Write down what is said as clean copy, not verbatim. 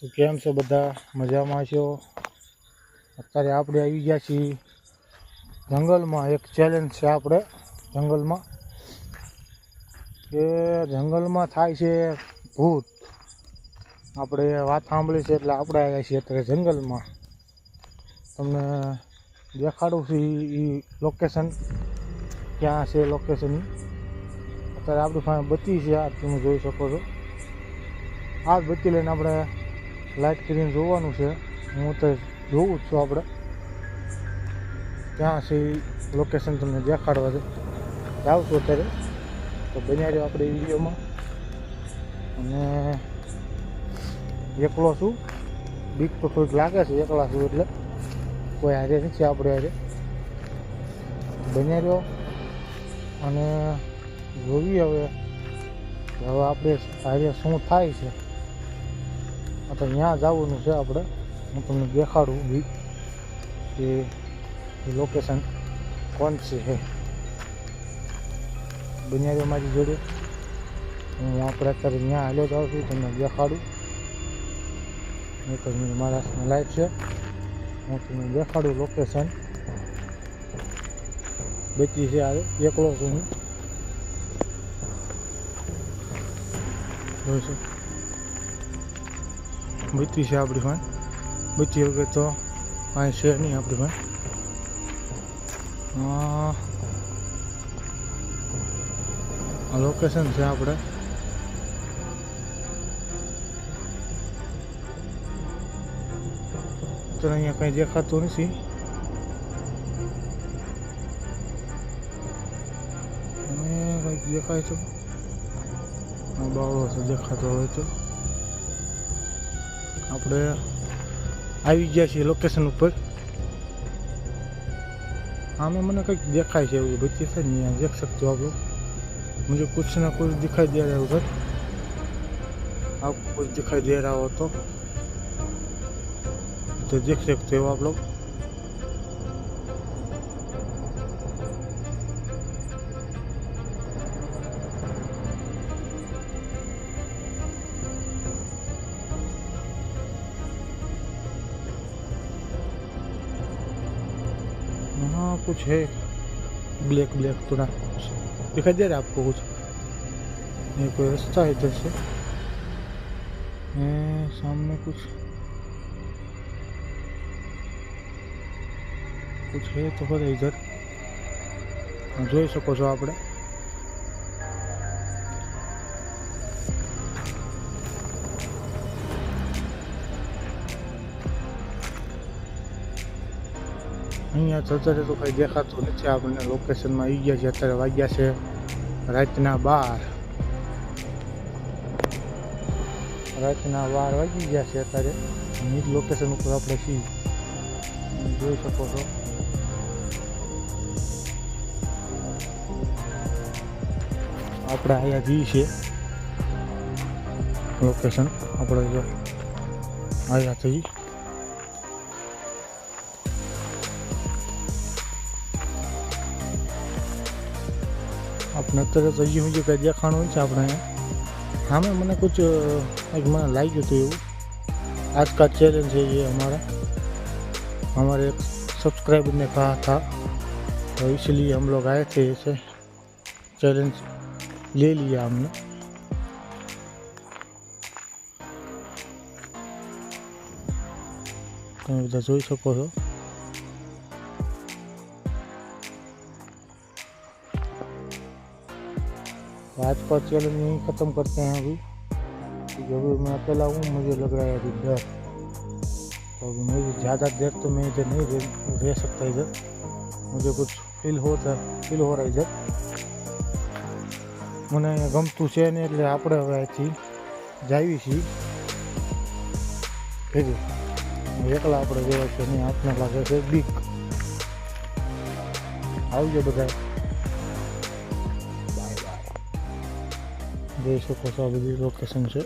તો કેમ છો બધા? મજામાં છો? અત્યારે આપણે આવી ગયા છીએ જંગલમાં. એક ચેલેન્જ છે આપણે જંગલમાં, કે જંગલમાં થાય છે ભૂત. આપણે વાત સાંભળી છે એટલે આપણે આવ્યા છીએ અત્યારે જંગલમાં. તમને દેખાડું છું એ લોકેશન ક્યાં છે. લોકેશન અત્યારે આપણી પાસે બત્તી છે, આ તમે જોઈ શકો છો. આ જ બત્તી લઈને આપણે લાઇટ કરીને જોવાનું છે. હું તો જોઉં જ છું. આપણે ક્યાં છે એ લોકેશન તમને દેખાડવા છે. જાઉં છું અત્યારે, તો બન્યા રહ્યો આપણે વિડીયોમાં. અને એકલો છું, બીક તો થોડીક લાગે છે એકલા છું એટલે. કોઈ હારે નથી આપણે હારે. બન્યા રહ્યો અને જોઈએ હવે આપણે હારે શું થાય છે. તો ત્યાં જવાનું છે આપણે. હું તમને દેખાડું બી કે લોકેશન કોણ છે. બન્યા મારી જોડે. હું આપણે અત્યારે ત્યાં હાલ્યો જાઉં છું, તમને દેખાડું. એક જ મિનિટ, મારા હાથમાં લાઈટ છે, હું તમને દેખાડું લોકેશન. બચી છે આવે, એકલો છું હું. જોઈશું બત્તી છે આપણી પાસે. બત્તી વગર તો કાંઈ છે નહીં આપણી પાસે. આ લોકેશન છે આપણે. તો અહીંયા કંઈ દેખાતું નથી. કંઈક દેખાય છે, બાવળો છે દેખાતો હોય તો. આપણે આવી ગયા છીએ લોકેશન ઉપર. આમે મને કંઈક देखाय છે એવું बच्चे છે ને, यहाँ देख सकते हो आप लोग. मुझे कुछ ना कुछ दिखाई दे रहा है उधर. आपको कुछ दिखाई दे रहा हो तो देख सकते हो आप लोग. हाँ कुछ है ब्लैक ब्लैक थोड़ा दिखाई दे रहा है आपको कुछ. ये कोई रास्ता है इधर से. सामने कुछ है तो खरा इधर. જોઈ શકો છો આપણે. અહીંયા અત્યારે તો કંઈ દેખાતું નથી આપણને. લોકેશનમાં આવી ગયા છે. અત્યારે વાગ્યા છે રાતના 12. રાતના 12 વાગી ગયા છે અત્યારે. એ જ લોકેશન ઉપર આપણે છીએ, જોઈ શકો છો. આપણે અહીંયા જી છે લોકેશન. આપણે જો આવ્યા થઈ. આપણે અત્યારે તો હજી સુધી કંઈ દેખાણું હોય છે આપણે અહીંયા. हाँ मैंने कुछ एक मैंने लाइक तो એવું. आज का चैलेंज है ये हमारे एक सब्सक्राइबर ने कहा था, तो इसलिए हम लोग आए थे. ऐसे चैलेंज ले लिया हमने. તમે બધા જોઈ શકો છો. आज का चैलेंज नहीं ख़त्म करते हैं अभी, क्योंकि अभी मैं अकेला हूँ. मुझे लग रहा है अभी डर. तो अभी मुझे ज़्यादा देर तो मैं इधर नहीं रह सकता. इधर मुझे कुछ फील हो रहा है इधर. મને ગમતું છે ને એટલે આપણે હવે અહીંથી જાવી છીએ ઘરે. એકલા આપણે જેવા છે નહીં, આપને લાગે છે બીક. આવજો બધા. જોઈ શકો છો આ બધી લોકેશન છે.